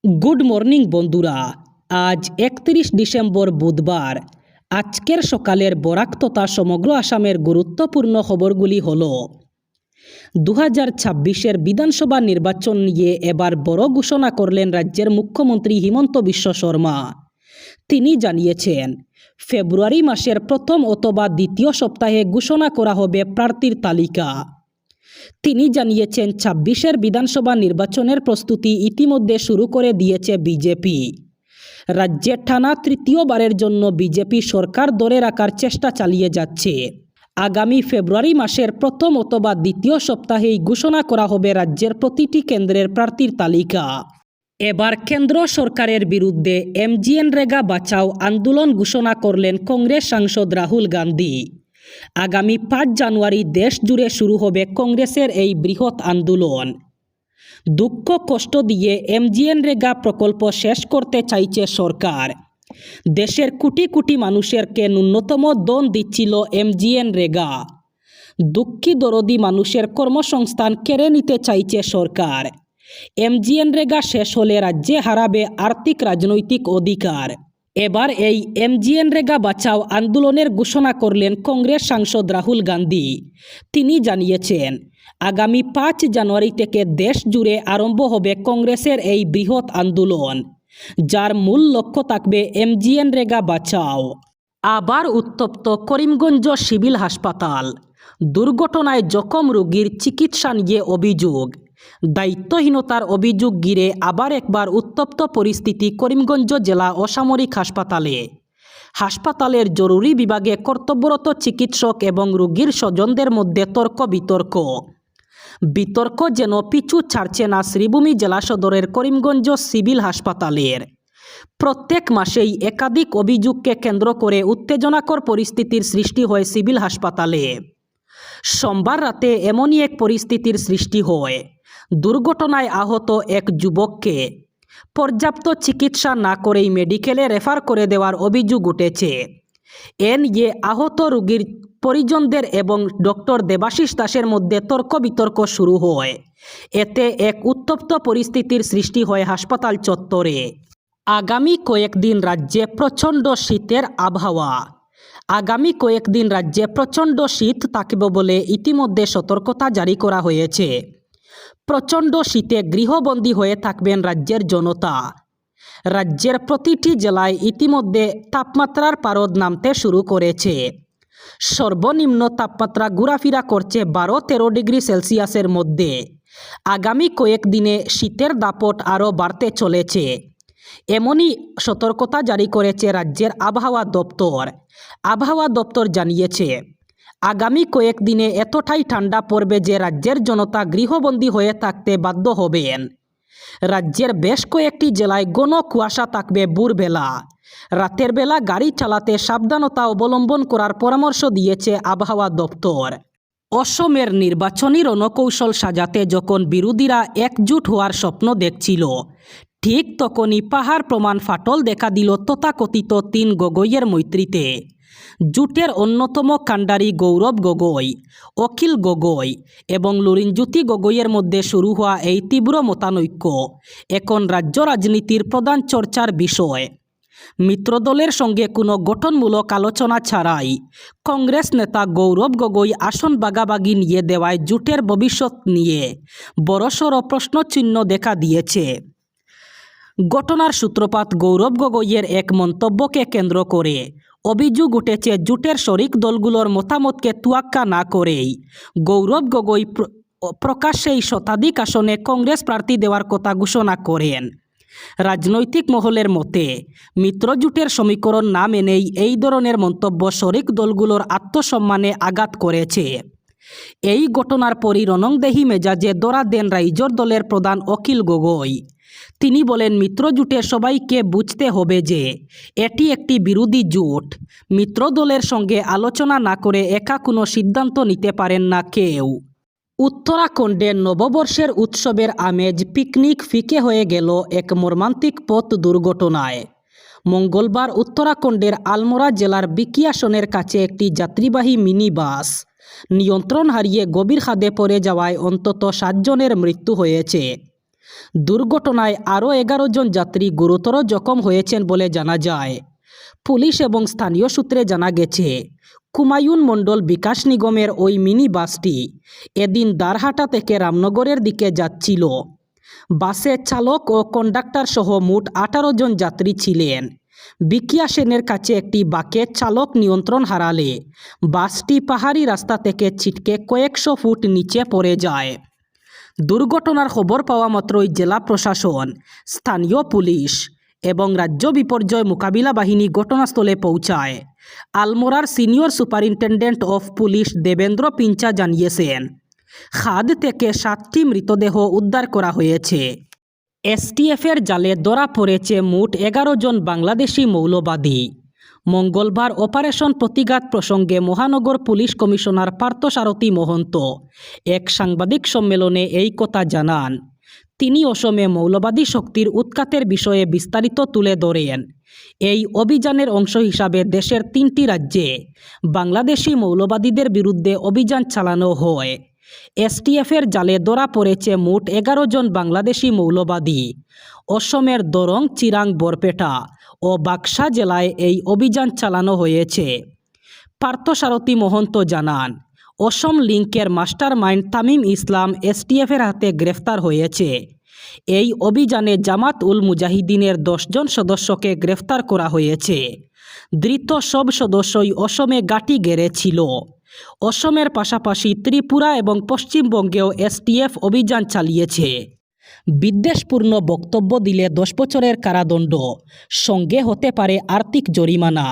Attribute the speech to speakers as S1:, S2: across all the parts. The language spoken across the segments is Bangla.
S1: গুড মর্নিং বন্ধুরা। আজ 31 ডিসেম্বর বুধবার। আজকের সকালের বরাক তথা সমগ্র আসামের গুরুত্বপূর্ণ খবরগুলি হল 2026-এর বিধানসভা নির্বাচন নিয়ে এবার বড় ঘোষণা করলেন রাজ্যের মুখ্যমন্ত্রী হিমন্ত বিশ্ব শর্মা। তিনি জানিয়েছেন ফেব্রুয়ারি মাসের প্রথম অথবা দ্বিতীয় সপ্তাহে ঘোষণা করা হবে প্রার্থীর তালিকা। তিনি জানিয়েছেন 26-এর বিধানসভা নির্বাচনের প্রস্তুতি ইতিমধ্যে শুরু করে দিয়েছে বিজেপি। রাজ্যে টানা তৃতীয়বারের জন্য বিজেপি সরকার ধরে রাখার চেষ্টা চালিয়ে যাচ্ছে। আগামী ফেব্রুয়ারি মাসের প্রথম অথবা দ্বিতীয় সপ্তাহেই ঘোষণা করা হবে রাজ্যের প্রতিটি কেন্দ্রের প্রার্থীর তালিকা। এবার কেন্দ্র সরকারের বিরুদ্ধে এমজিএনরেগা বাঁচাও আন্দোলন ঘোষণা করলেন কংগ্রেস সাংসদ রাহুল গান্ধী। আগামী 5 জানুয়ারি দেশ জুড়ে শুরু হবে কংগ্রেসের এই বৃহৎ আন্দোলন। দুঃখ কষ্ট দিয়ে এমজিএনরেগা প্রকল্প শেষ করতে চাইছে সরকার। দেশের কোটি কোটি মানুষেরকে ন্যূনতম দন দিচ্ছিল এমজিএনরেগা। দুঃখী দরদি মানুষের কর্মসংস্থান কেড়ে নিতে চাইছে সরকার। এমজিএনরেগা শেষ হলে রাজ্যে হারাবে আর্থিক রাজনৈতিক অধিকার। এবার এই এমজিএনরেগা বাঁচাও আন্দোলনের ঘোষণা করলেন কংগ্রেস সাংসদ রাহুল গান্ধী। তিনি জানিয়েছেন আগামী 5 জানুয়ারি থেকে দেশ জুড়ে আরম্ভ হবে কংগ্রেসের এই বৃহৎ আন্দোলন, যার মূল লক্ষ্য থাকবে এমজিএনরেগা বাঁচাও। আবার উত্তপ্ত করিমগঞ্জ সিভিল হাসপাতাল। দুর্ঘটনায় জখম রোগীর চিকিৎসা নিয়ে অভিযোগ। দায়িত্বহীনতার অভিযোগ ঘিরে আবার একবার উত্তপ্ত পরিস্থিতি করিমগঞ্জ জেলা অসামরিক হাসপাতালে। হাসপাতালের জরুরি বিভাগে কর্তব্যরত চিকিৎসক এবং রোগীর স্বজনদের মধ্যে তর্ক বিতর্ক যেন পিছু ছাড়ছে না শ্রীভূমি জেলা সদরের করিমগঞ্জ সিভিল হাসপাতালের। প্রত্যেক মাসেই একাধিক অভিযোগকে কেন্দ্র করে উত্তেজনাকর পরিস্থিতির সৃষ্টি হয় সিভিল হাসপাতালে। সোমবার রাতে এমনই এক পরিস্থিতির সৃষ্টি হয়। দুর্ঘটনায় আহত এক যুবককে পর্যাপ্ত চিকিৎসা না করেই মেডিকেলে রেফার করে দেওয়ার অভিযোগ উঠেছে। এ নিয়ে আহত রোগীর পরিজনদের এবং ডক্টর দেবাশিস দাসের মধ্যে তর্ক বিতর্ক শুরু হয়। এতে এক উত্তপ্ত পরিস্থিতির সৃষ্টি হয় হাসপাতাল চত্বরে। আগামী কয়েকদিন রাজ্যে প্রচণ্ড শীতের আবহাওয়া। আগামী কয়েকদিন রাজ্যে প্রচণ্ড শীত থাকবে বলে ইতিমধ্যে সতর্কতা জারি করা হয়েছে। প্রচণ্ড শীতে গৃহবন্দী হয়ে থাকবেন রাজ্যের জনতা। রাজ্যের প্রতিটি জেলায় ইতিমধ্যে তাপমাত্রার পারদ নামতে শুরু করেছে। সর্বনিম্ন তাপমাত্রা ঘোরাফেরা করছে 12-13 ডিগ্রি সেলসিয়াসের মধ্যে। আগামী কয়েকদিনে শীতের দাপট আরও বাড়তে চলেছে, এমনই সতর্কতা জারি করেছে রাজ্যের আবহাওয়া দপ্তর। আবহাওয়া দপ্তর জানিয়েছে আগামী কয়েকদিনে এতটাই ঠান্ডা পড়বে যে রাজ্যের জনতা গৃহবন্দী হয়ে থাকতে বাধ্য হবেন। রাজ্যের বেশ কয়েকটি জেলায় ঘন কুয়াশা থাকবে ভোরবেলা। রাতের বেলা গাড়ি চালাতে সাবধানতা অবলম্বন করার পরামর্শ দিয়েছে আবহাওয়া দপ্তর। অসমের নির্বাচনী রণকৌশল সাজাতে যখন বিরোধীরা একজোট হওয়ার স্বপ্ন দেখছিল, ঠিক তখনই পাহাড় প্রমাণ ফাটল দেখা দিল তথাকথিত 3 গগৈয়ের মৈত্রীতে। জোটের অন্যতম কাণ্ডারি গৌরব গগৈ, অখিল গগৈ এবং লুরিনজ্যোতি গগৈয়ের মধ্যে শুরু হওয়া এই তীব্র মতানৈক্য এখন রাজ্য রাজনীতির প্রধান চর্চার বিষয়। মিত্রদলের সঙ্গে কোনো গঠনমূলক আলোচনা ছাড়াই কংগ্রেস নেতা গৌরব গগৈ আসন ভাগাভাগি নিয়ে দেওয়ায় জোটের ভবিষ্যৎ নিয়ে বড়সড় প্রশ্নচিহ্ন দেখা দিয়েছে। ঘটনার সূত্রপাত গৌরব গগৈয়ের এক মন্তব্যকে কেন্দ্র করে। অভিযোগ উঠেছে জোটের শরিক দলগুলোর মতামতকে তোয়াক্কা না করেই গৌরব গগৈ প্রকাশ্যেই শতাধিক আসনে কংগ্রেস প্রার্থী দেওয়ার কথা ঘোষণা করেন। রাজনৈতিক মহলের মতে মিত্রজোটের সমীকরণ না মেনেই এই ধরনের মন্তব্য শরিক দলগুলোর আত্মসম্মানে আঘাত করেছে। এই ঘটনার পরই রণংদেহী মেজাজে ধরা দেন রাইজোর দলের প্রধান অখিল গগৈ। তিনি বলেন মিত্রজোটের সবাইকে বুঝতে হবে যে এটি একটি বিরোধী জোট। মিত্র দলের সঙ্গে আলোচনা না করে একা কোনো সিদ্ধান্ত নিতে পারেন না কেউ। উত্তরাখণ্ডে নববর্ষের উৎসবের আমেজ পিকনিক ফিকে হয়ে গেল এক মর্মান্তিক পথ দুর্ঘটনায়। মঙ্গলবার উত্তরাখণ্ডের আলমোড়া জেলার বিকিয়াসনের কাছে একটি যাত্রীবাহী মিনি বাস নিয়ন্ত্রণ হারিয়ে গভীর খাদে পড়ে যাওয়ায় অন্তত 7 জনের মৃত্যু হয়েছে। দুর্ঘটনায় আরও 11 জন যাত্রী গুরুতর জখম হয়েছেন বলে জানা যায়। পুলিশ এবং স্থানীয় সূত্রে জানা গেছে, কুমায়ুন মণ্ডল বিকাশ নিগমের ওই মিনি বাসটি এদিন দারহাটা থেকে রামনগরের দিকে যাচ্ছিল। বাসে চালক ও কন্ডাক্টর সহ মোট 18 জন যাত্রী ছিলেন। বিকিয়া সেনের কাছে একটি বাঁকে চালক নিয়ন্ত্রণ হারালে বাসটি পাহাড়ি রাস্তা থেকে ছিটকে কয়েকশো ফুট নিচে পড়ে যায়। দুর্ঘটনার খবর পাওয়া মাত্রই জেলা প্রশাসন, স্থানীয় পুলিশ এবং রাজ্য বিপর্যয় মোকাবিলা বাহিনী ঘটনাস্থলে পৌঁছায়। আলমোড়ার senior superintendent of police Devendra Pincha জানিয়েছেন, খাদ থেকে 7টি মৃতদেহ উদ্ধার করা হয়েছে। এসটিএফের জালে ধরা পড়েছে মোট 11 জন বাংলাদেশি মৌলবাদী। মঙ্গলবার অপারেশন প্রতিঘাত প্রসঙ্গে মহানগর পুলিশ কমিশনার পার্থসারথী মহন্ত এক সাংবাদিক সম্মেলনে এই কথা জানান। তিনি অসমে মৌলবাদী শক্তির উৎখাতের বিষয়ে বিস্তারিত তুলে ধরেন। এই অভিযানের অংশ হিসাবে দেশের 3টি রাজ্যে বাংলাদেশি মৌলবাদীদের বিরুদ্ধে অভিযান চালানো হয়। এসটিএফের জালে ধরা পড়েছে মোট 11 জন বাংলাদেশি মৌলবাদী। অসমের দরং, চিরাং, বরপেটা ও বাক্সা জেলায় এই অভিযান চালানো হয়েছে। পার্থসারথী মহন্ত জানান, অসম লিঙ্কের মাস্টার মাইন্ড তামিম ইসলাম এসটিএফের হাতে গ্রেফতার হয়েছে। এই অভিযানে জামাত উল মুজাহিদিনের 10 জন সদস্যকে গ্রেফতার করা হয়েছে। ধৃত সব সদস্যই অসমে গাঁটি গেড়েছিল। অসমের পাশাপাশি ত্রিপুরা এবং পশ্চিমবঙ্গেও এসটিএফ অভিযান চালিয়েছে। বিদ্বেষপূর্ণ বক্তব্য দিলে 10 বছরের কারাদণ্ড, সঙ্গে হতে পারে আর্থিক জরিমানা।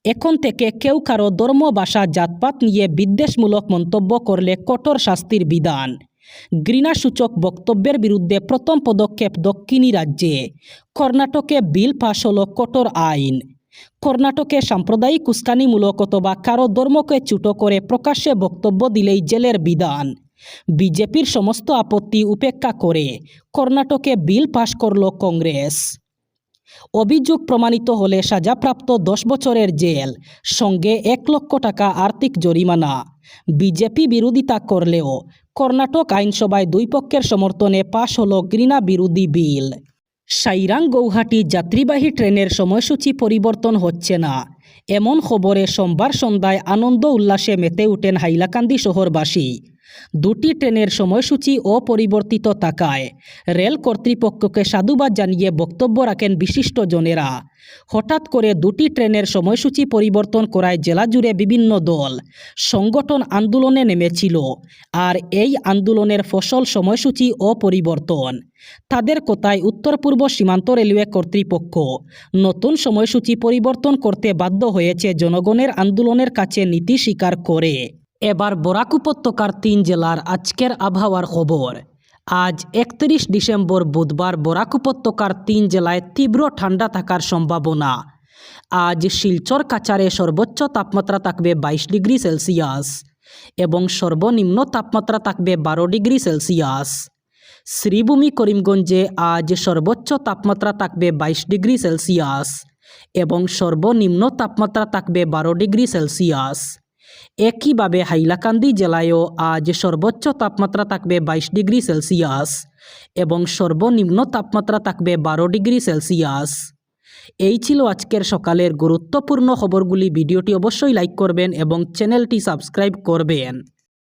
S1: এখন থেকে কেউ কারো ধর্ম, ভাষা, জাতপাত নিয়ে বিদ্বেষমূলক মন্তব্য করলে কঠোর শাস্তির বিধান। ঘৃণাসূচক বক্তব্যের বিরুদ্ধে প্রথম পদক্ষেপ দক্ষিণী রাজ্যে। কর্ণাটকে বিল পাশ হল কঠোর আইন। কর্ণাটকে সাম্প্রদায়িক উস্কানিমূলক অথবা কারো ধর্মকে চ্যুত করে প্রকাশ্যে বক্তব্য দিলেই জেলের বিধান। বিজেপির সমস্ত আপত্তি উপেক্ষা করে কর্ণাটকে বিল পাশ করল কংগ্রেস। অভিযোগ প্রমাণিত হলে সাজাপ্রাপ্ত 10 বছরের জেল, সঙ্গে 1 লক্ষ টাকা আর্থিক জরিমানা। বিজেপি বিরোধিতা করলেও কর্ণাটক আইনসভায় 2 পক্ষের সমর্থনে পাশ হল ঘৃণা বিরোধী বিল। সাইরাং গৌহাটি যাত্রীবাহী ট্রেনের সময়সূচি পরিবর্তন হচ্ছে না, এমন খবরে সোমবার সন্ধ্যায় আনন্দ উল্লাসে মেতে ওঠেন হাইলাকান্দি শহরবাসী। 2টি ট্রেনের সময়সূচি অপরিবর্তিত থাকায় রেল কর্তৃপক্ষকে সাধুবাদ জানিয়ে বক্তব্য রাখেন বিশিষ্টজনেরা। হঠাৎ করে 2টি ট্রেনের সময়সূচি পরিবর্তন করায় জেলা জুড়ে বিভিন্ন দল, সংগঠন আন্দোলনে নেমেছিল। আর এই আন্দোলনের ফসল সময়সূচি অপরিবর্তন। তাদের কথায় উত্তর পূর্ব সীমান্ত রেলওয়ে কর্তৃপক্ষ নতুন সময়সূচি পরিবর্তন করতে বাধ্য হয়েছে জনগণের আন্দোলনের কাছে নীতি স্বীকার করে। এবার বরাক উপত্যকার 3 জেলার আজকের আবহাওয়ার খবর। আজ 31 ডিসেম্বর বুধবার বরাক উপত্যকার 3 জেলায় তীব্র ঠান্ডা থাকার সম্ভাবনা। আজ শিলচর কাছাড়ে সর্বোচ্চ তাপমাত্রা থাকবে 22 ডিগ্রি সেলসিয়াস এবং সর্বনিম্ন তাপমাত্রা থাকবে 12 ডিগ্রি সেলসিয়াস। শ্রীভূমি করিমগঞ্জে আজ সর্বোচ্চ তাপমাত্রা থাকবে 22 ডিগ্রি সেলসিয়াস এবং সর্বনিম্ন তাপমাত্রা থাকবে 12 ডিগ্রি সেলসিয়াস। একইভাবে হাইলাকান্দি জেলায়ও আজ সর্বোচ্চ তাপমাত্রা থাকবে 22 ডিগ্রি সেলসিয়াস এবং সর্বনিম্ন তাপমাত্রা থাকবে 12 ডিগ্রি সেলসিয়াস। এই ছিল আজকের সকালের গুরুত্বপূর্ণ খবরগুলি। ভিডিওটি অবশ্যই লাইক করবেন এবং চ্যানেলটি সাবস্ক্রাইব করবেন।